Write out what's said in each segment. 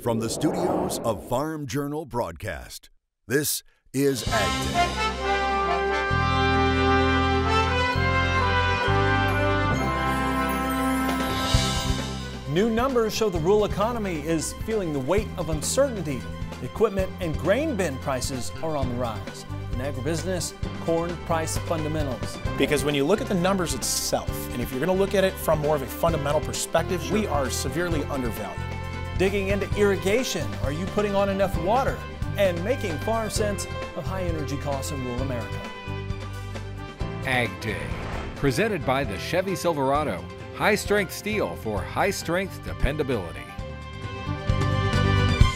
From the studios of Farm Journal Broadcast, this is AgDay. New numbers show the rural economy is feeling the weight of uncertainty. Equipment and grain bin prices are on the rise. In agribusiness, corn price fundamentals. Because when you look at the numbers itself, and if you're going to look at it from more of a fundamental perspective, we are severely undervalued. Digging into irrigation, are you putting on enough water? And making farm sense of high energy costs in rural America. AgDay, presented by the Chevy Silverado. High-strength steel for high-strength dependability.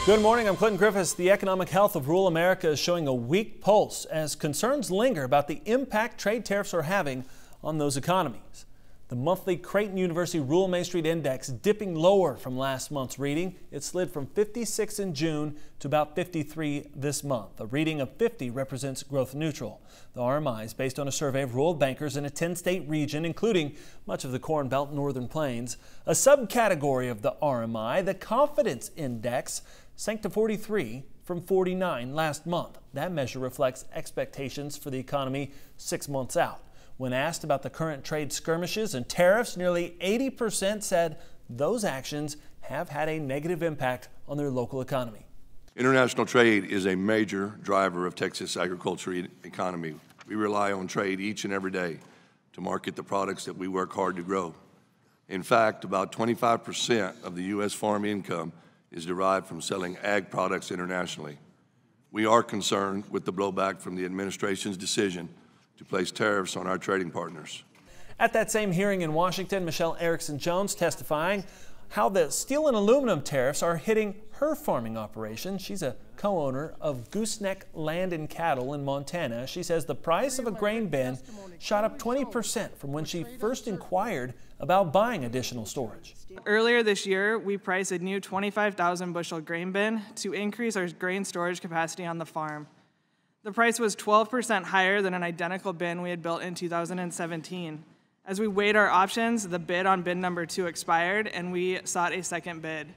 Good morning, I'm Clinton Griffiths. The economic health of rural America is showing a weak pulse as concerns linger about the impact trade tariffs are having on those economies. The monthly Creighton University Rural Main Street Index dipping lower from last month's reading. It slid from 56 in June to about 53 this month. A reading of 50 represents growth neutral. The RMI is based on a survey of rural bankers in a 10-state region, including much of the Corn Belt and Northern Plains. A subcategory of the RMI, the Confidence Index, sank to 43 from 49 last month. That measure reflects expectations for the economy 6 months out. When asked about the current trade skirmishes and tariffs, nearly 80% said those actions have had a negative impact on their local economy. International trade is a major driver of Texas' agriculture economy. We rely on trade each and every day to market the products that we work hard to grow. In fact, about 25% of the U.S. farm income is derived from selling ag products internationally. We are concerned with the blowback from the administration's decision to place tariffs on our trading partners. At that same hearing in Washington, Michelle Erickson-Jones testifying how the steel and aluminum tariffs are hitting her farming operation. She's a co-owner of Gooseneck Land and Cattle in Montana. She says the price of a grain bin shot up 20% from when she first inquired about buying additional storage. Earlier this year, we priced a new 25,000 bushel grain bin to increase our grain storage capacity on the farm. The price was 12% higher than an identical bin we had built in 2017. As we weighed our options, the bid on bin number 2 expired and we sought a second bid.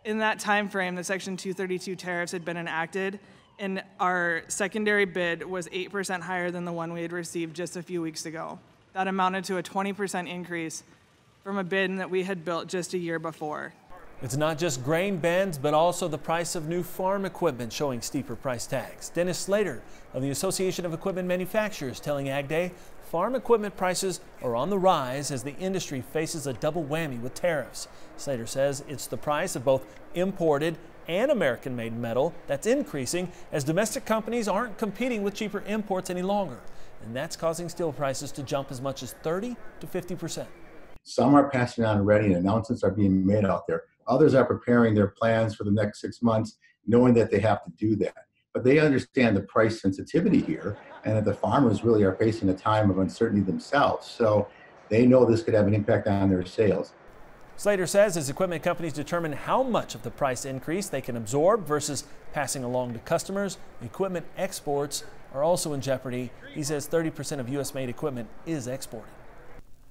In that time frame, the Section 232 tariffs had been enacted and our secondary bid was 8% higher than the one we had received just a few weeks ago. That amounted to a 20% increase from a bin that we had built just a year before. It's not just grain bins, but also the price of new farm equipment showing steeper price tags. Dennis Slater of the Association of Equipment Manufacturers telling AgDay farm equipment prices are on the rise as the industry faces a double whammy with tariffs. Slater says it's the price of both imported and American-made metal that's increasing as domestic companies aren't competing with cheaper imports any longer. And that's causing steel prices to jump as much as 30 to 50%. Some are passing on already and announcements are being made out there. Others are preparing their plans for the next 6 months, knowing that they have to do that. But they understand the price sensitivity here and that the farmers really are facing a time of uncertainty themselves. So they know this could have an impact on their sales. Slater says as equipment companies determine how much of the price increase they can absorb versus passing along to customers, equipment exports are also in jeopardy. He says 30% of U.S.-made equipment is exported.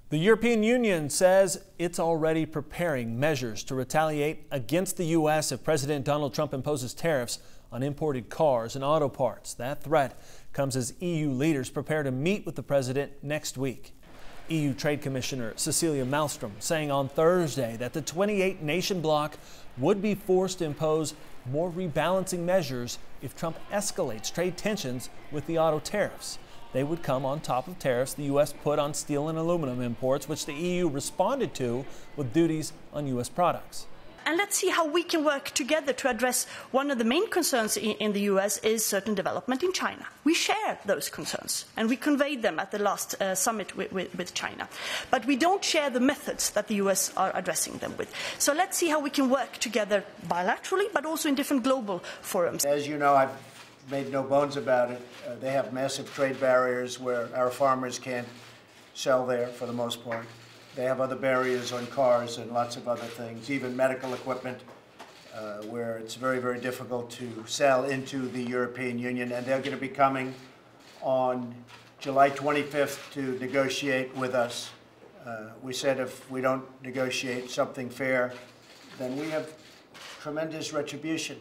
The European Union says it's already preparing measures to retaliate against the U.S. if President Donald Trump imposes tariffs on imported cars and auto parts. That threat comes as EU leaders prepare to meet with the president next week. EU Trade Commissioner Cecilia Malmström saying on Thursday that the 28-nation bloc would be forced to impose more rebalancing measures if Trump escalates trade tensions with the auto tariffs. They would come on top of tariffs the U.S. put on steel and aluminum imports, which the EU responded to with duties on U.S. products. And let's see how we can work together to address one of the main concerns in the U.S. is certain development in China. We share those concerns, and we conveyed them at the last summit with China. But we don't share the methods that the U.S. are addressing them with. So let's see how we can work together bilaterally, but also in different global forums. As you know, I've made no bones about it. They have massive trade barriers where our farmers can't sell there for the most part. They have other barriers on cars and lots of other things, even medical equipment, where it's very, very difficult to sell into the European Union. And they're going to be coming on July 25th to negotiate with us. We said if we don't negotiate something fair, then we have tremendous retribution.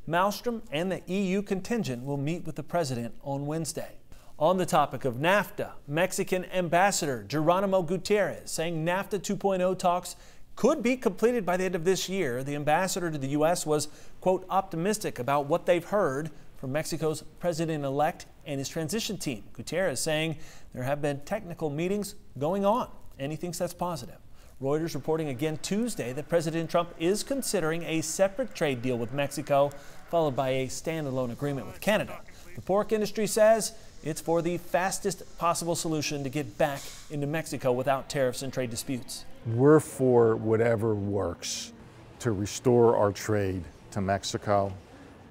Malmstrom and the EU contingent will meet with the president on Wednesday. On the topic of NAFTA, Mexican Ambassador Geronimo Gutierrez saying NAFTA 2.0 talks could be completed by the end of this year. The ambassador to the U.S. was, quote, optimistic about what they've heard from Mexico's president-elect and his transition team. Gutierrez saying there have been technical meetings going on, and he thinks that's positive. Reuters reporting again Tuesday that President Trump is considering a separate trade deal with Mexico, followed by a standalone agreement with Canada. The pork industry says it's for the fastest possible solution to get back into Mexico without tariffs and trade disputes. We're for whatever works to restore our trade to Mexico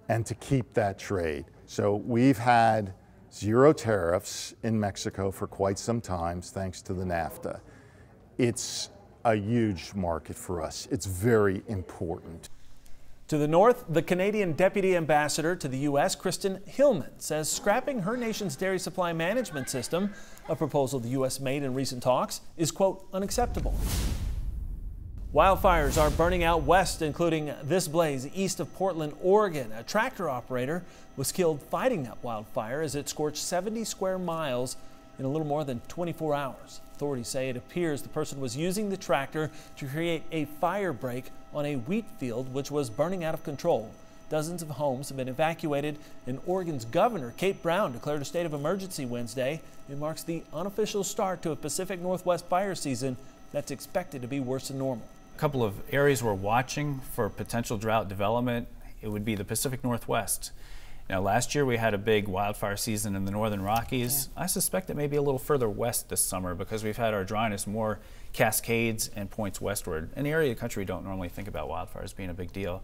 and to keep that trade. So we've had zero tariffs in Mexico for quite some time, thanks to the NAFTA. It's a huge market for us. It's very important. To the north, the Canadian Deputy Ambassador to the U.S., Kristen Hillman, says scrapping her nation's dairy supply management system, a proposal the U.S. made in recent talks, is, quote, unacceptable. Wildfires are burning out west, including this blaze east of Portland, Oregon. A tractor operator was killed fighting that wildfire as it scorched 70 square miles in a little more than 24 hours. Authorities say it appears the person was using the tractor to create a fire break on a wheat field which was burning out of control. Dozens of homes have been evacuated, and Oregon's Governor Kate Brown declared a state of emergency Wednesday. It marks the unofficial start to a Pacific Northwest fire season that's expected to be worse than normal. A couple of areas we're watching for potential drought development, it would be the Pacific Northwest. Now, last year we had a big wildfire season in the northern Rockies. I suspect it may be a little further west this summer because we've had our dryness more cascades and points westward, an area of the country we don't normally think about wildfires being a big deal.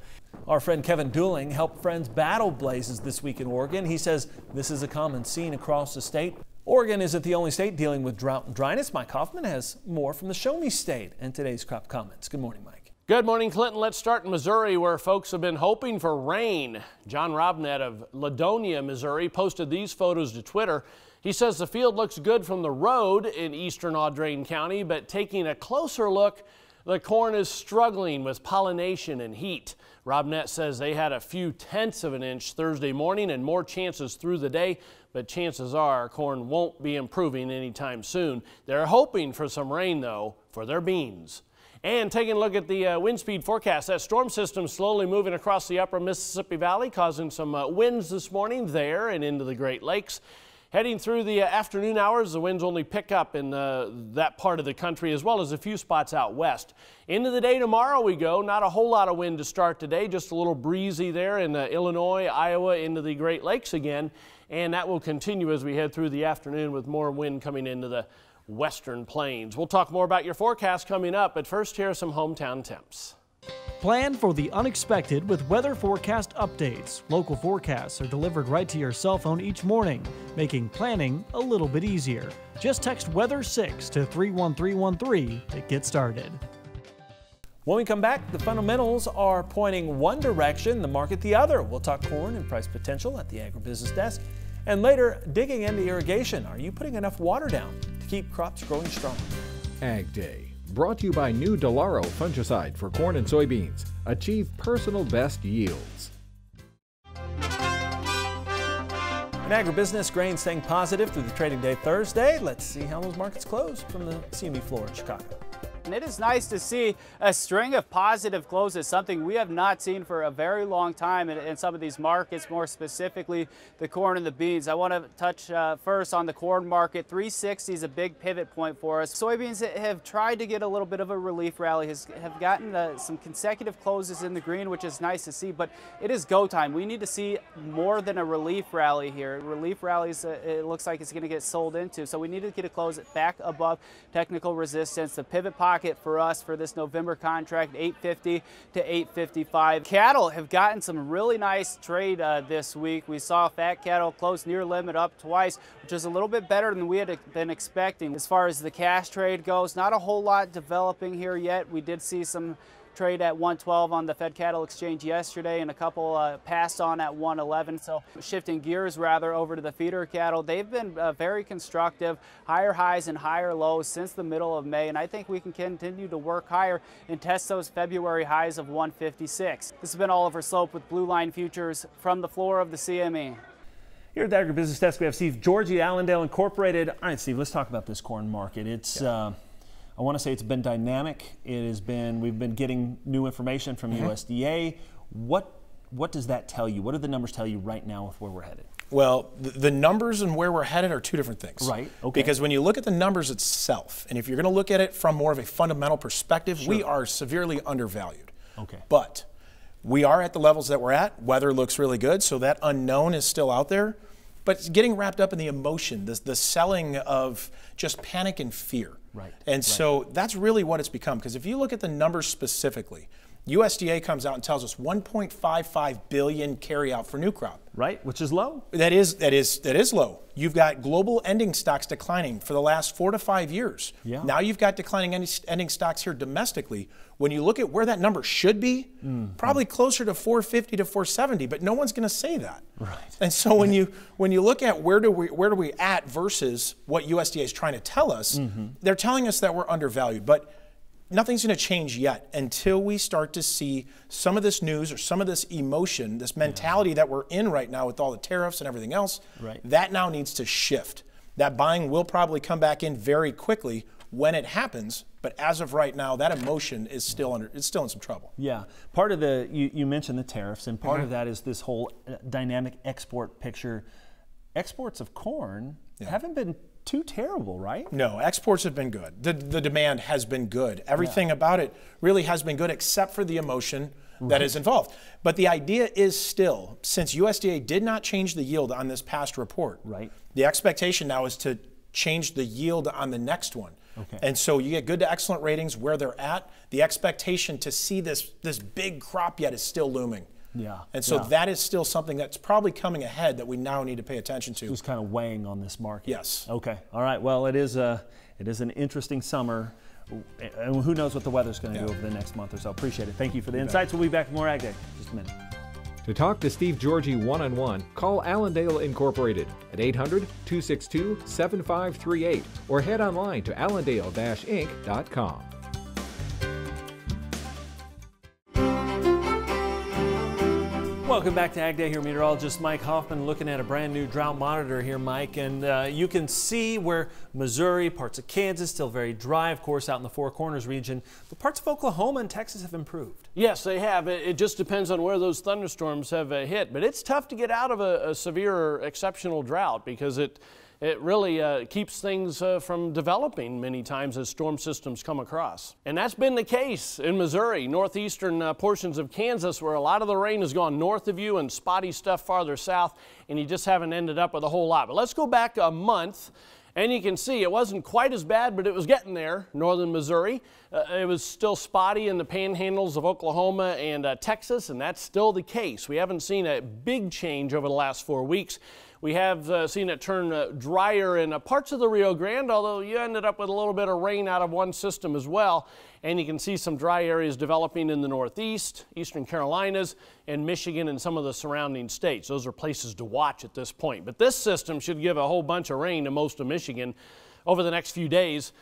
Our friend Kevin Dooling helped friends battle blazes this week in Oregon. He says this is a common scene across the state. Oregon isn't the only state dealing with drought and dryness. Mike Hoffman has more from the Show Me State and today's crop comments. Good morning, Mike. Good morning, Clinton. Let's start in Missouri, where folks have been hoping for rain. John Robnett of Ladonia, Missouri, posted these photos to Twitter. He says the field looks good from the road in eastern Audrain County, but taking a closer look, the corn is struggling with pollination and heat. Robnett says they had a few tenths of an inch Thursday morning and more chances through the day, but chances are corn won't be improving anytime soon. They're hoping for some rain, though, for their beans. And taking a look at the wind speed forecast, that storm system slowly moving across the upper Mississippi Valley, causing some winds this morning there and into the Great Lakes. Heading through the afternoon hours, the winds only pick up in that part of the country, as well as a few spots out west. Into the day tomorrow we go. Not a whole lot of wind to start today, just a little breezy there in Illinois, Iowa, into the Great Lakes again. And that will continue as we head through the afternoon with more wind coming into the western plains. We'll talk more about your forecast coming up, but first here are some hometown temps. Plan for the unexpected with weather forecast updates. Local forecasts are delivered right to your cell phone each morning, making planning a little bit easier. Just text Weather 6 to 31313 to get started. When we come back, the fundamentals are pointing one direction, the market the other. We'll talk corn and price potential at the agribusiness desk. And later, digging into irrigation. Are you putting enough water down to keep crops growing strong? Ag Day, brought to you by new Delaro fungicide for corn and soybeans. Achieve personal best yields. In agribusiness, grain staying positive through the trading day Thursday. Let's see how those markets close from the CME floor in Chicago. And it is nice to see a string of positive closes, something we have not seen for a very long time in some of these markets, more specifically the corn and the beans. I want to touch first on the corn market. 360 is a big pivot point for us. Soybeans have tried to get a little bit of a relief rally, have gotten some consecutive closes in the green, which is nice to see, but it is go time. We need to see more than a relief rally here. Relief rallies, it looks like it's going to get sold into, so we need to get a close back above technical resistance. The pivot pocket for us for this November contract, 850 to 855. Cattle have gotten some really nice trade this week. We saw fat cattle close near limit up twice, which is a little bit better than we had been expecting. As far as the cash trade goes, not a whole lot developing here yet. We did see some trade at 112 on the Fed Cattle Exchange yesterday, and a couple passed on at 111. So shifting gears rather over to the feeder cattle, they've been very constructive, higher highs and higher lows since the middle of May, and I think we can continue to work higher and test those February highs of 156. This has been Oliver Slope with Blue Line Futures from the floor of the CME. Here at the Agribusiness Desk, we have Steve Georgie, Allendale Incorporated. All right, Steve, let's talk about this corn market. It's, I want to say it's been dynamic. We've been getting new information from USDA. What does that tell you? What do the numbers tell you right now with where we're headed? Well, the numbers and where we're headed are two different things. Right, okay. Because when you look at the numbers itself, and if you're going to look at it from more of a fundamental perspective, we are severely undervalued. Okay. But we are at the levels that we're at. Weather looks really good, so that unknown is still out there. But it's getting wrapped up in the emotion, the selling of just panic and fear. Right. And so that's really what it's become. Because if you look at the numbers specifically, USDA comes out and tells us 1.55 billion carryout for new crop. Right, which is low. That is low. You've got global ending stocks declining for the last 4 to 5 years. Yeah. Now you've got declining ending stocks here domestically. When you look at where that number should be, probably closer to 450 to 470, but no one's going to say that. Right. And so when you look at where do we at versus what USDA is trying to tell us, they're telling us that we're undervalued. But nothing's going to change yet until we start to see some of this news or some of this emotion, this mentality that we're in right now with all the tariffs and everything else. Right. That now needs to shift. That buying will probably come back in very quickly when it happens. But as of right now, that emotion is still in some trouble. Yeah. Part of you mentioned the tariffs, and part of that is this whole dynamic export picture. Exports of corn haven't been too terrible, right? No, exports have been good. The demand has been good. Everything about it really has been good except for the emotion that is involved. But the idea is still, since USDA did not change the yield on this past report, the expectation now is to change the yield on the next one. Okay. And so you get good to excellent ratings where they're at. The expectation to see this big crop yet is still looming. Yeah. And so that is still something that's probably coming ahead that we now need to pay attention to. Just kind of weighing on this market. Yes. Okay. All right. Well, it is an interesting summer, and who knows what the weather's going to do over the next month or so. Appreciate it. Thank you for the insights. We'll be back with more AgDay in just a minute. To talk to Steve Georgie one-on-one, call Allendale Incorporated at 800-262-7538 or head online to allendale-inc.com. Welcome back to AgDay. Here, meteorologist Mike Hoffman looking at a brand new drought monitor here, Mike. And you can see where Missouri, parts of Kansas, still very dry, of course, out in the Four Corners region. But parts of Oklahoma and Texas have improved. Yes, they have. It just depends on where those thunderstorms have hit. But it's tough to get out of a severe or exceptional drought because it really keeps things from developing many times as storm systems come across. And that's been the case in Missouri, northeastern portions of Kansas, where a lot of the rain has gone north of you and spotty stuff farther south, and you just haven't ended up with a whole lot. But let's go back a month, and you can see it wasn't quite as bad, but it was getting there, northern Missouri. It was still spotty in the panhandles of Oklahoma and Texas, and that's still the case. We haven't seen a big change over the last 4 weeks. We have seen it turn drier in parts of the Rio Grande, although you ended up with a little bit of rain out of one system as well. And you can see some dry areas developing in the Northeast, Eastern Carolinas, and Michigan and some of the surrounding states. Those are places to watch at this point. But this system should give a whole bunch of rain to most of Michigan over the next few days.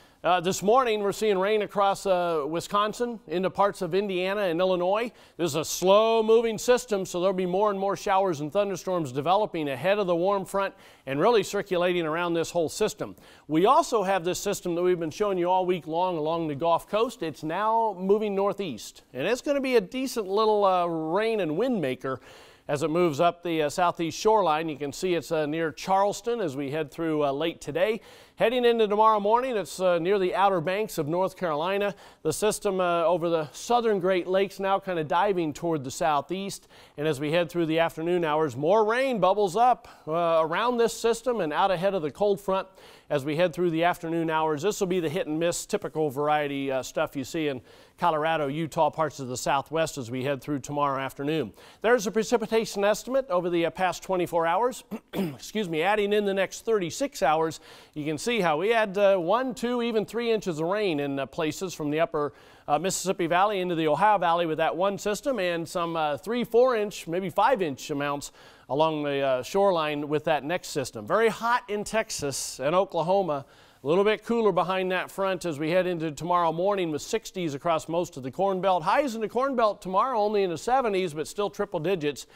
This morning, we're seeing rain across Wisconsin, into parts of Indiana and Illinois. This is a slow-moving system, so there'll be more and more showers and thunderstorms developing ahead of the warm front and really circulating around this whole system. We also have this system that we've been showing you all week long along the Gulf Coast. It's now moving northeast, and it's going to be a decent little rain and wind maker as it moves up the southeast shoreline. You can see it's near Charleston as we head through late today. Heading into tomorrow morning, it's near the Outer Banks of North Carolina. The system over the southern Great Lakes now kind of diving toward the southeast. And as we head through the afternoon hours, more rain bubbles up around this system and out ahead of the cold front as we head through the afternoon hours. This will be the hit and miss typical variety stuff you see in Colorado, Utah, parts of the Southwest as we head through tomorrow afternoon. There's a precipitation estimate over the past 24 hours. Excuse me, adding in the next 36 hours, you can see how we had 1, 2, even 3 inches of rain in places from the upper Mississippi Valley into the Ohio Valley with that one system, and some 3, 4 inch, maybe 5 inch amounts along the shoreline with that next system. Very hot in Texas and Oklahoma. A little bit cooler behind that front as we head into tomorrow morning with 60s across most of the Corn Belt. Highs in the Corn Belt tomorrow only in the 70s, but still triple digits.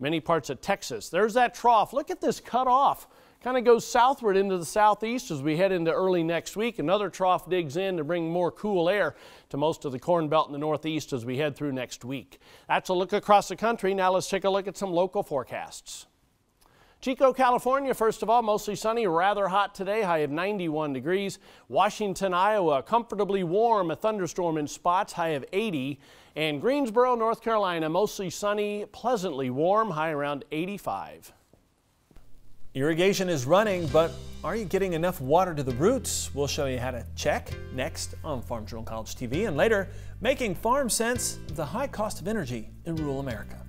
Many parts of Texas. There's that trough. Look at this cut off. Kind of goes southward into the southeast as we head into early next week. Another trough digs in to bring more cool air to most of the Corn Belt in the northeast as we head through next week. That's a look across the country. Now let's take a look at some local forecasts. Chico, California, first of all, mostly sunny, rather hot today, high of 91 degrees. Washington, Iowa, comfortably warm, a thunderstorm in spots, high of 80. And Greensboro, North Carolina, mostly sunny, pleasantly warm, high around 85. Irrigation is running, but are you getting enough water to the roots? We'll show you how to check next on Farm Journal College TV, and later, making farm sense of the high cost of energy in rural America.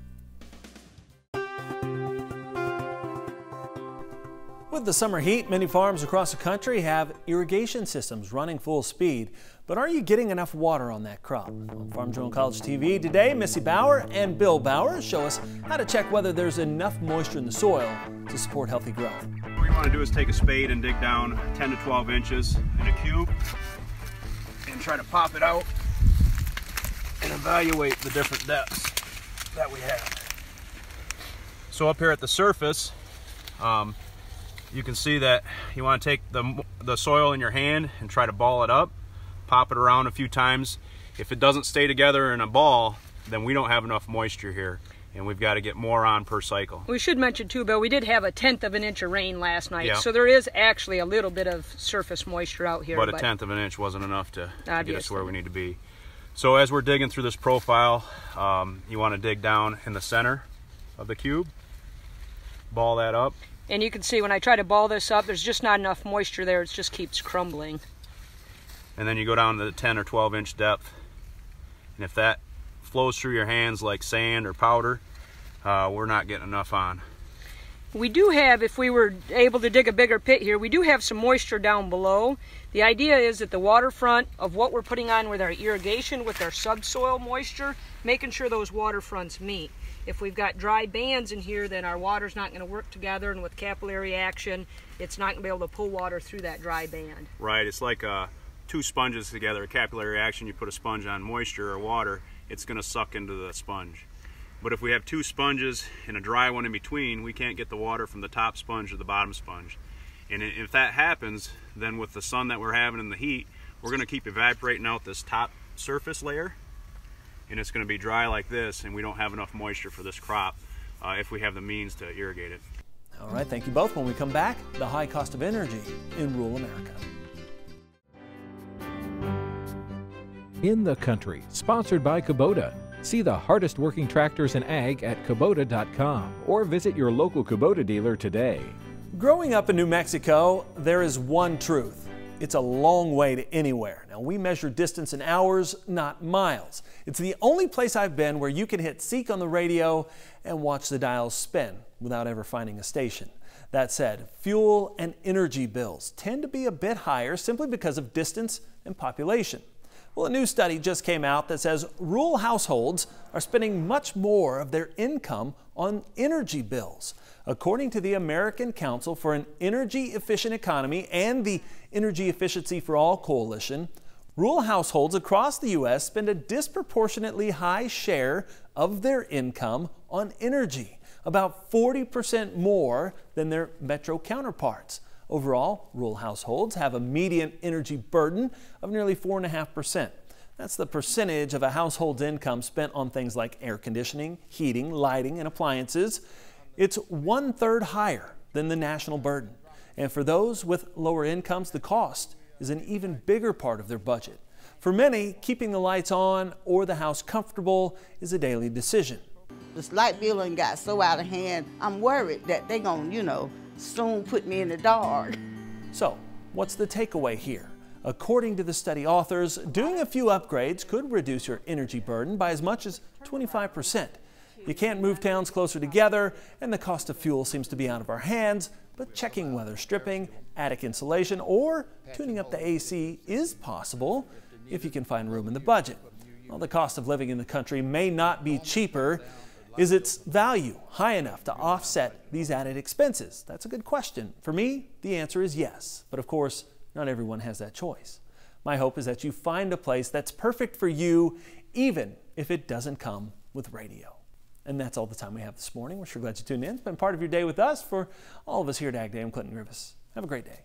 With the summer heat, many farms across the country have irrigation systems running full speed. But are you getting enough water on that crop? On Farm Journal College TV today, Missy Bauer and Bill Bauer show us how to check whether there's enough moisture in the soil to support healthy growth. What you want to do is take a spade and dig down 10 to 12 inches in a cube and try to pop it out and evaluate the different depths that we have. So up here at the surface, you can see that you want to take the soil in your hand and try to ball it up, pop it around a few times. If it doesn't stay together in a ball, then we don't have enough moisture here, and we've got to get more on per cycle. We should mention too, Bill, we did have a 1/10 of an inch of rain last night, Yep. so there is actually a little bit of surface moisture out here. But a 1/10 of an inch wasn't enough to get us where we need to be. So as we're digging through this profile, you want to dig down in the center of the cube, ball that up. And you can see when I try to ball this up, there's just not enough moisture there. It just keeps crumbling. And then you go down to the 10 or 12 inch depth. And if that flows through your hands like sand or powder, we're not getting enough on. We do have, if we were able to dig a bigger pit here, we do have some moisture down below. The idea is that the waterfront of what we're putting on with our irrigation, with our subsoil moisture, making sure those waterfronts meet. If we've got dry bands in here, then our water's not going to work together, and with capillary action, it's not going to be able to pull water through that dry band. Right, it's like two sponges together, a capillary action. You put a sponge on moisture or water, it's going to suck into the sponge. But if we have two sponges and a dry one in between, we can't get the water from the top sponge to the bottom sponge. And if that happens, then with the sun that we're having and the heat, we're going to keep evaporating out this top surface layer, and it's going to be dry like this, and we don't have enough moisture for this crop if we have the means to irrigate it. All right, thank you both. When we come back, the high cost of energy in rural America. In the Country, sponsored by Kubota. See the hardest working tractors in ag at Kubota.com or visit your local Kubota dealer today. Growing up in New Mexico, there is one truth. It's a long way to anywhere. Now, we measure distance in hours, not miles. It's the only place I've been where you can hit seek on the radio and watch the dials spin without ever finding a station. That said, fuel and energy bills tend to be a bit higher simply because of distance and population. Well, a new study just came out that says rural households are spending much more of their income on energy bills. According to the American Council for an Energy Efficient Economy and the Energy Efficiency for All Coalition, rural households across the U.S. spend a disproportionately high share of their income on energy, about 40% more than their metro counterparts. Overall, rural households have a median energy burden of nearly 4.5%. That's the percentage of a household's income spent on things like air conditioning, heating, lighting, and appliances. It's 1/3 higher than the national burden. And for those with lower incomes, the cost is an even bigger part of their budget. For many, keeping the lights on or the house comfortable is a daily decision. This light bill done got so out of hand, I'm worried that they're going to, soon put me in the dark. So, what's the takeaway here? According to the study authors, doing a few upgrades could reduce your energy burden by as much as 25%. You can't move towns closer together, and the cost of fuel seems to be out of our hands, but checking weather stripping, attic insulation, or tuning up the AC is possible. if you can find room in the budget. Well, the cost of living in the country may not be cheaper. Is its value high enough to offset these added expenses? That's a good question. For me, the answer is yes. But of course, not everyone has that choice. My hope is that you find a place that's perfect for you, even if it doesn't come with radio. And that's all the time we have this morning. We're sure glad you tuned in. It's been part of your day with us. For all of us here at AgDay, I'm Clinton Griffiths. Have a great day.